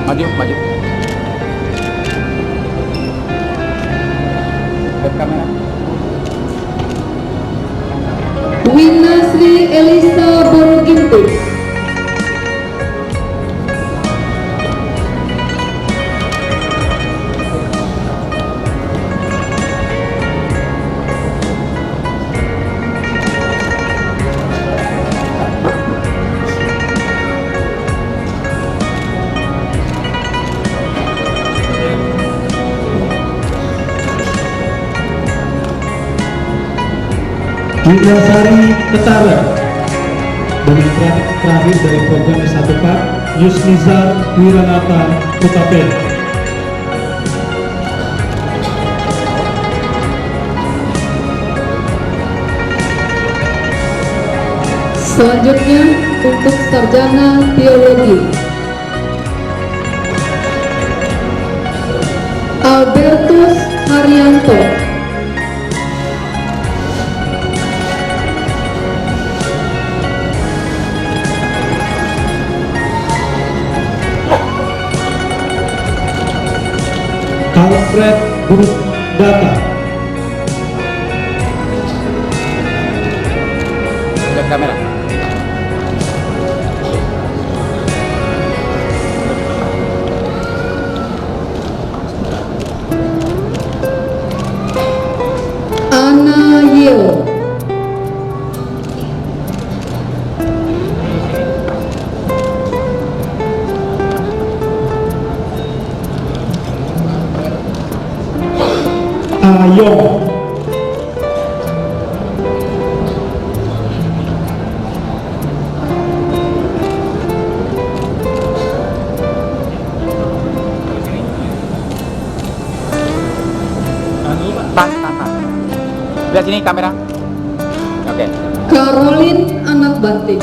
Speaker 8: Maju. Lihat kamera.
Speaker 2: Wina Sri Elisa Boru Ginting.
Speaker 1: Widyasari Ketara. Dan yang terakhir dari program S1 Pak, Yusnizar Wiranata Kutapen.
Speaker 2: Selanjutnya untuk sarjana teologi, Albertus Haryanto.
Speaker 1: Alfred Burudata.
Speaker 8: Lihat kamera.
Speaker 2: Ana Yeo.
Speaker 1: Ayong.
Speaker 8: Tahan. Lihat sini kamera. Oke.
Speaker 2: Caroline Anak Banting.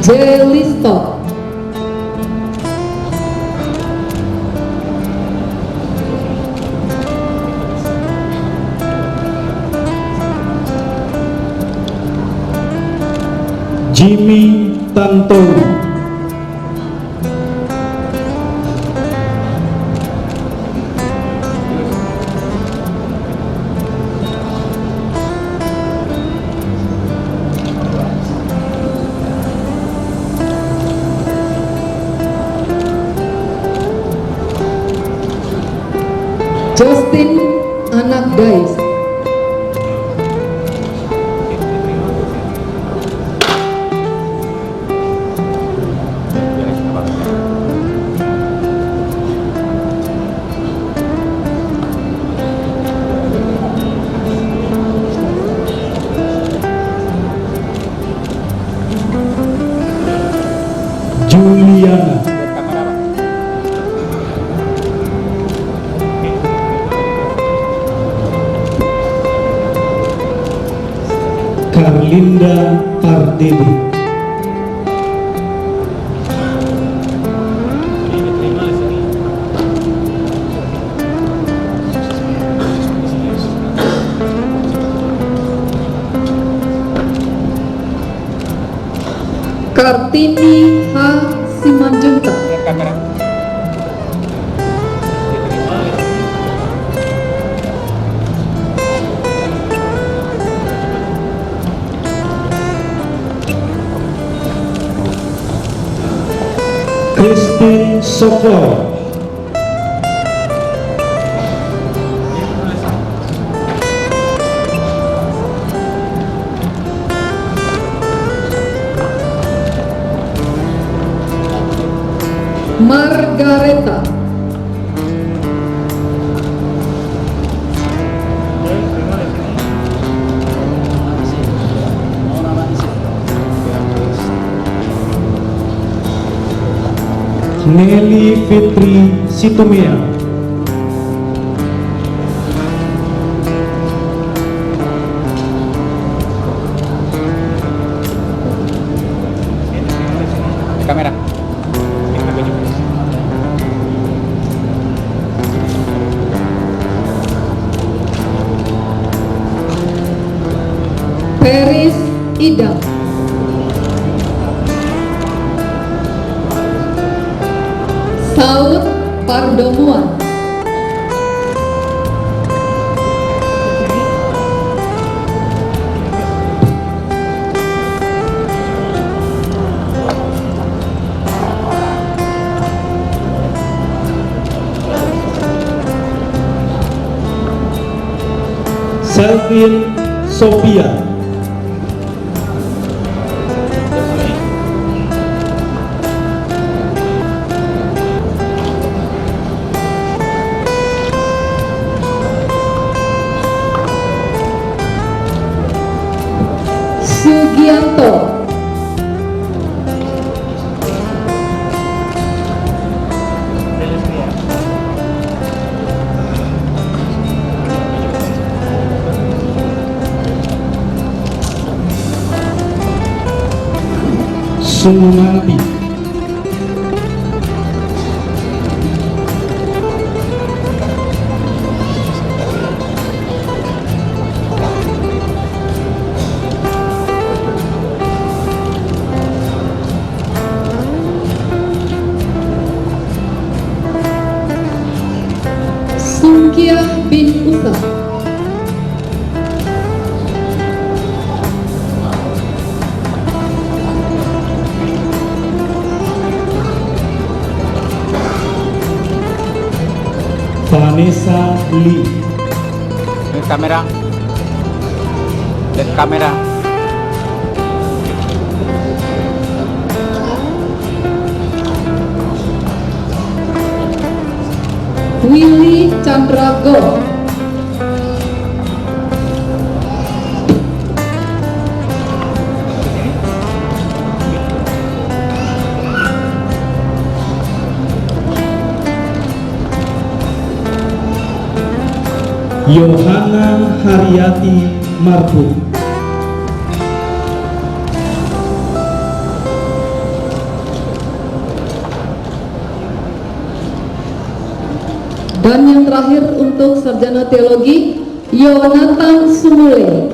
Speaker 2: Jelisto.
Speaker 1: Susanto,
Speaker 2: Justin Anak Dais,
Speaker 1: Juliana, Carlinda Ardedi,
Speaker 2: Kartini H. Simanjuntak,
Speaker 8: Lihat kamera.
Speaker 1: Christine Sofoy,
Speaker 2: Margareta,
Speaker 1: Nelly Fitri Situmia,
Speaker 8: Kamera.
Speaker 2: Peris Idam, Saud Pardomuan,
Speaker 1: Selvin Sophia,
Speaker 2: Sugianto,
Speaker 1: Sumanti,
Speaker 2: Sungkiah bin Usa,
Speaker 1: Vanessa Lee,
Speaker 8: Lihat kamera. Lihat kamera.
Speaker 2: Willy Chandrago,
Speaker 1: Yohana Haryati Marfu,
Speaker 2: dan yang terakhir untuk sarjana teologi Yonatan Sumule.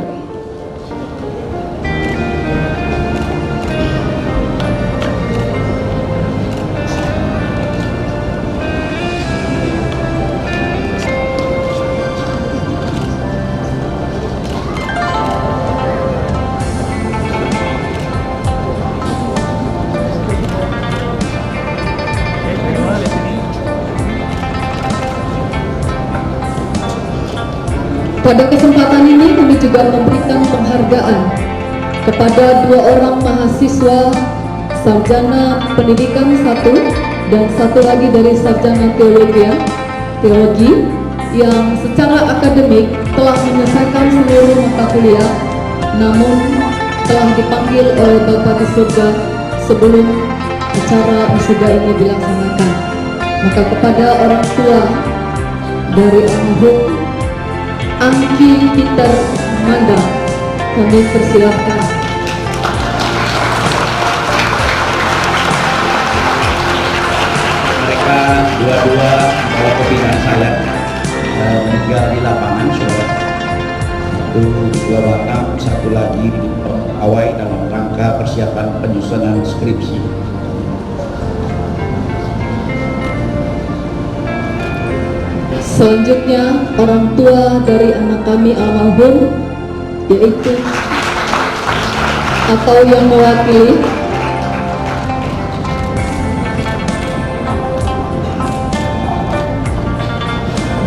Speaker 2: Pada kesempatan ini kami juga memberikan penghargaan kepada 2 orang mahasiswa sarjana pendidikan 1 dan 1 lagi dari sarjana teologi yang secara akademik telah menyelesaikan seluruh mata kuliah, namun telah dipanggil oleh Bapa di surga sebelum acara wisuda ini dilaksanakan. Maka kepada orang tua dari almarhum Angki Peter Manda kami persilahkan.
Speaker 4: Mereka dua-dua mewakili saya meninggal di lapangan, saudara. Satu 2 batang, 1 lagi di Hawaii dalam rangka persiapan penyusunan skripsi.
Speaker 2: Selanjutnya orang tua dari anak kami almarhum, yaitu atau yang mewakili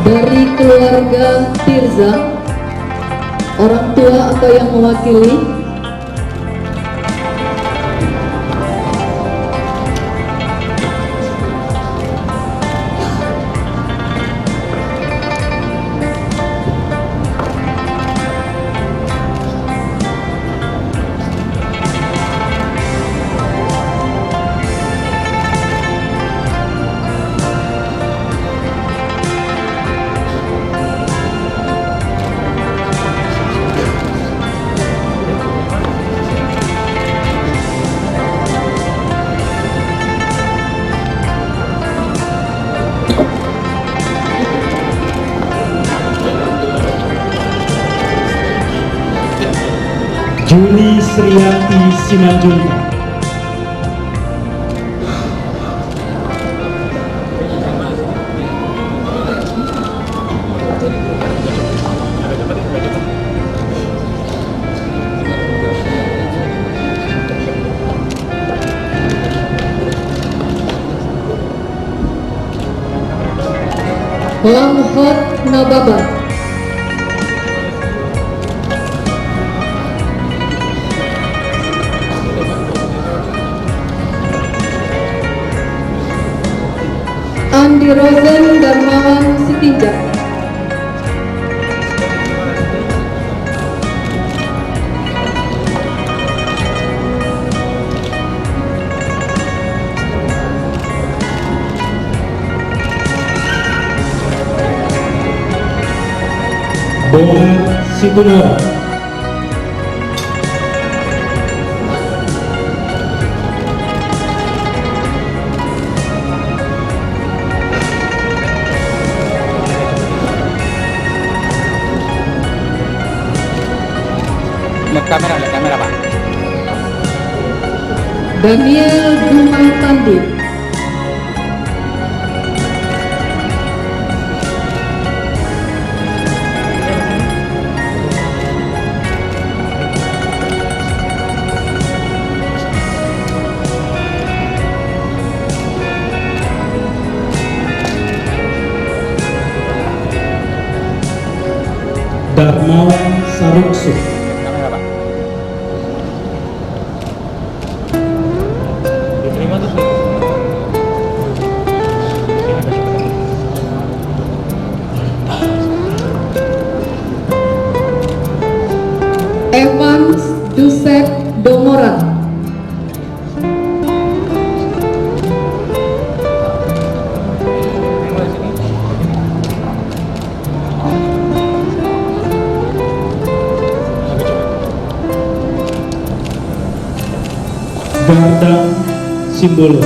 Speaker 2: dari keluarga Tirza, orang tua atau yang mewakili
Speaker 1: Juli Sriati Simanjuntak.
Speaker 2: Lamhot Nababa, Andi Rosen Darmawan Sitinjak,
Speaker 1: Bonar Situmorang.
Speaker 8: Lihat kamera Pak.
Speaker 2: Daniel Dumai Tandi,
Speaker 1: Darmawan Saruksu.
Speaker 8: Kamera Pak.
Speaker 2: Evans Joseph Domoran,
Speaker 1: Gardang Simbolo.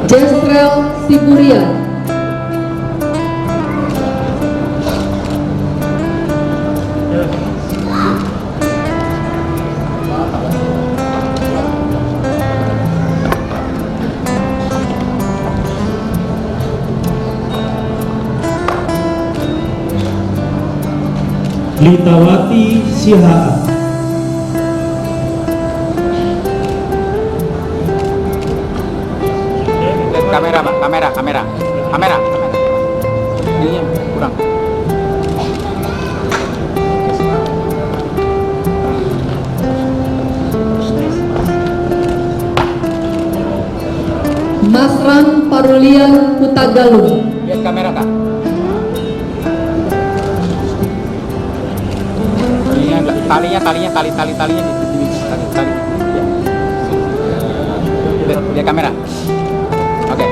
Speaker 2: Jesrel Siburian,
Speaker 1: Litawati Sihaan.
Speaker 8: Kamera, Pak. Kamera. Ini yang kurang.
Speaker 2: Masran Parulian Hutagalung.
Speaker 8: Lihat kamera, Kak. Talinya tali. Lihat kamera. Oke.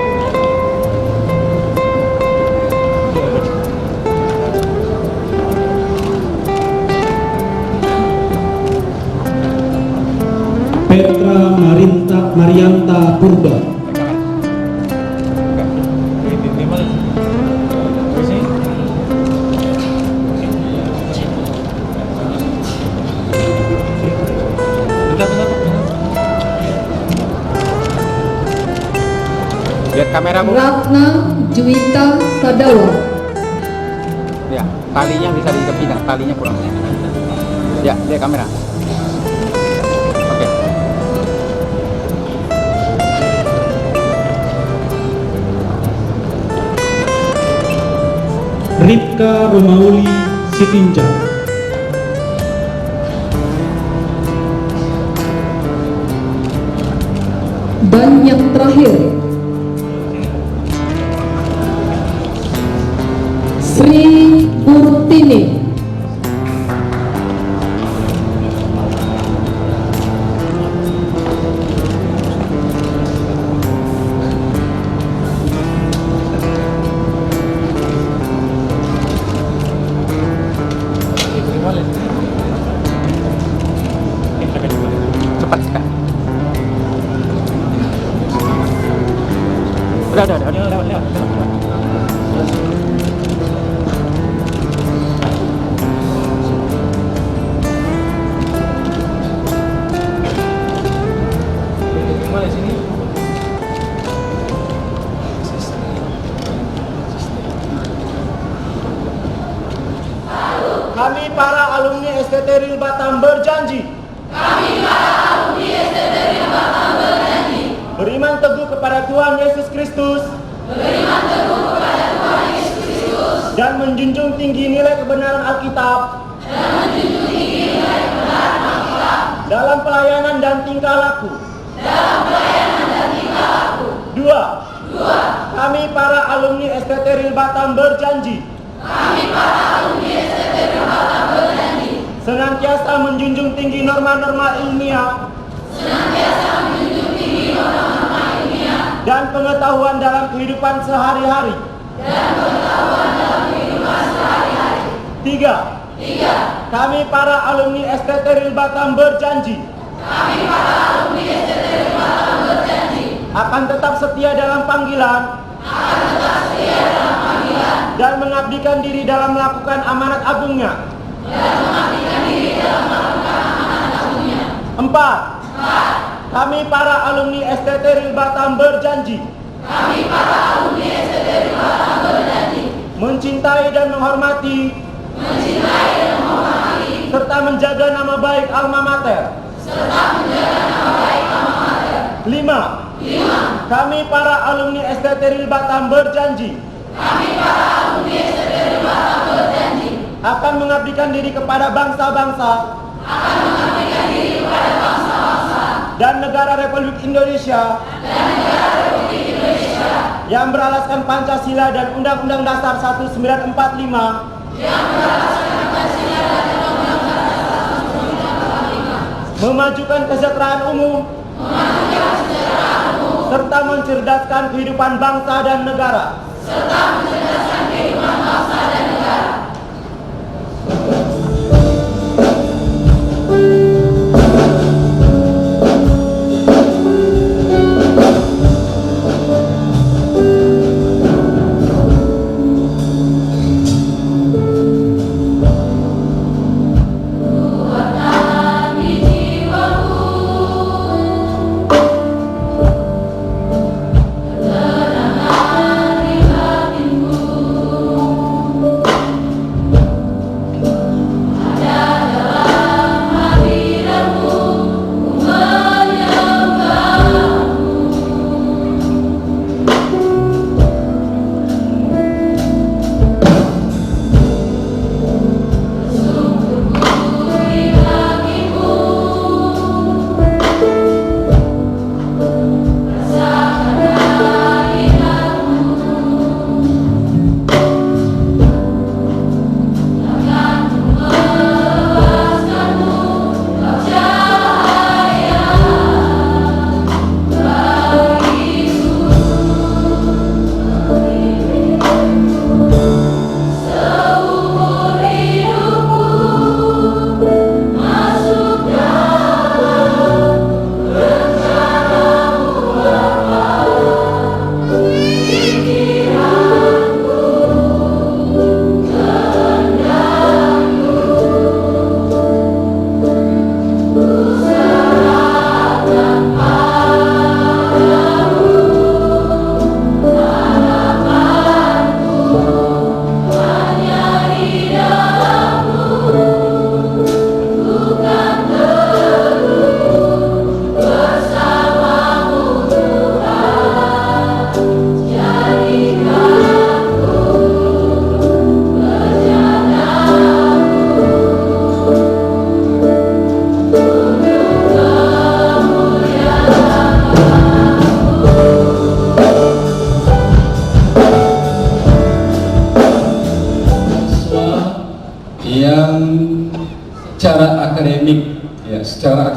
Speaker 1: Petra Marianta Purba.
Speaker 8: Lihat kamera, Bu.
Speaker 2: Ratna Juwita Sadawa.
Speaker 8: Ya, talinya bisa dikepindah, talinya kurang. Ya, lihat kamera. Oke.
Speaker 1: Ripka Romauli Sitinja.
Speaker 2: Dan yang terakhir, Sri Burtini.
Speaker 8: Cepat sekali. Udah. Lewat.
Speaker 9: Kami para alumni STT Real Batam berjanji. Beriman teguh kepada Tuhan Yesus Kristus. Dan menjunjung tinggi nilai kebenaran Alkitab. Dalam pelayanan dan tingkah laku. Dua. Kami para alumni STT Real Batam berjanji. Senantiasa menjunjung tinggi norma-norma ilmiah. Dan pengetahuan dalam kehidupan sehari-hari. Tiga. Kami para alumni STT Real Batam berjanji. Akan tetap setia dalam panggilan. Dan mengabdikan diri dalam melakukan amanat agungnya. Empat. Kami para alumni STT Real Batam berjanji. Mencintai dan menghormati. Serta menjaga nama baik alma mater. Lima. Kami para alumni STT Real Batam berjanji. Akan mengabdikan diri kepada bangsa-bangsa. Dan negara Republik Indonesia. Yang beralaskan Pancasila dan Undang-Undang Dasar 1945. Memajukan kesejahteraan umum. Serta mencerdaskan kehidupan bangsa dan negara.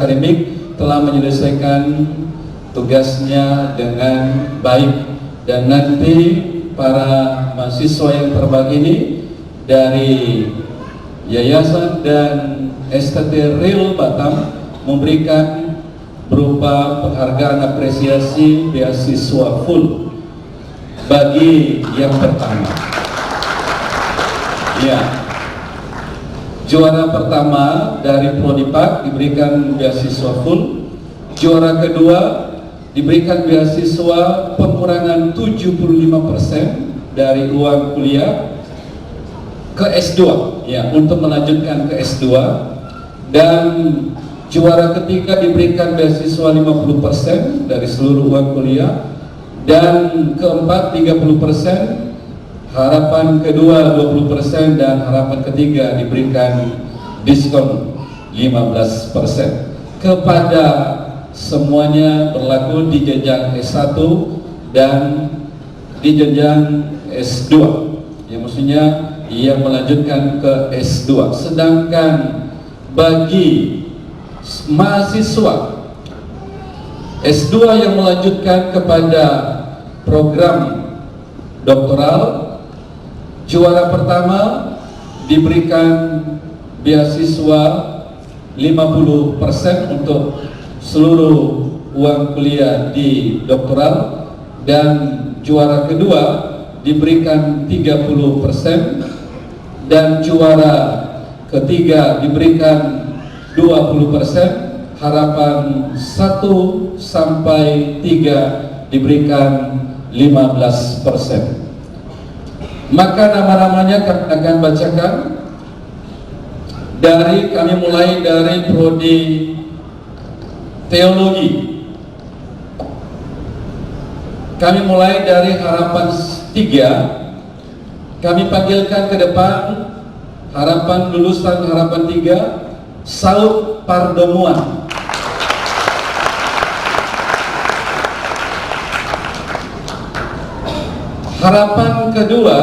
Speaker 7: akademik telah menyelesaikan tugasnya dengan baik, dan nanti para mahasiswa yang terbaik ini dari Yayasan dan STT Real Batam memberikan berupa penghargaan apresiasi beasiswa full bagi yang pertama. Ya, juara pertama dari Prodipak diberikan beasiswa full, juara kedua diberikan beasiswa pengurangan 75% dari uang kuliah ke S2, ya, untuk melanjutkan ke S2, dan juara ketiga diberikan beasiswa 50% dari seluruh uang kuliah, dan keempat 30%, harapan kedua 20%, dan harapan ketiga diberikan diskon 15%. Kepada semuanya berlaku di jenjang S1 dan di jenjang S2, ya, maksudnya yang melanjutkan ke S2. Sedangkan bagi mahasiswa S2 yang melanjutkan kepada program doktoral, juara pertama diberikan beasiswa 50% untuk seluruh uang kuliah di doktoral, dan juara kedua diberikan 30%, dan juara ketiga diberikan 20%, harapan 1 sampai 3 diberikan 15%. Maka nama-namanya akan bacakan. Kami mulai dari prodi teologi. Kami mulai dari harapan 3. Kami panggilkan ke depan harapan lulusan harapan 3, Saud Pardomuan. Harapan kedua,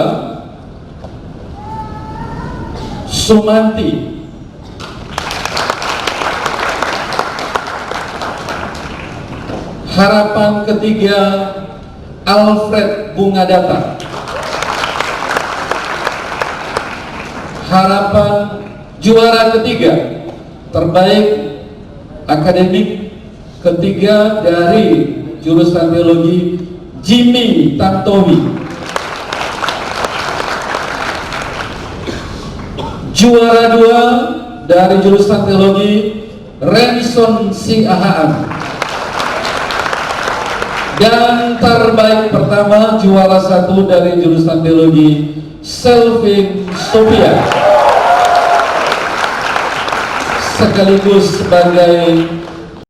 Speaker 7: Sumanti. Harapan ketiga, Alfred Bungadata. Harapan juara ketiga terbaik akademik ketiga dari jurusan teologi, Jimmy Tantowi. Juara dua dari jurusan teologi, Renson Siahaan. Dan terbaik pertama, juara 1 dari jurusan teologi, Selvin Sophia, sekaligus sebagai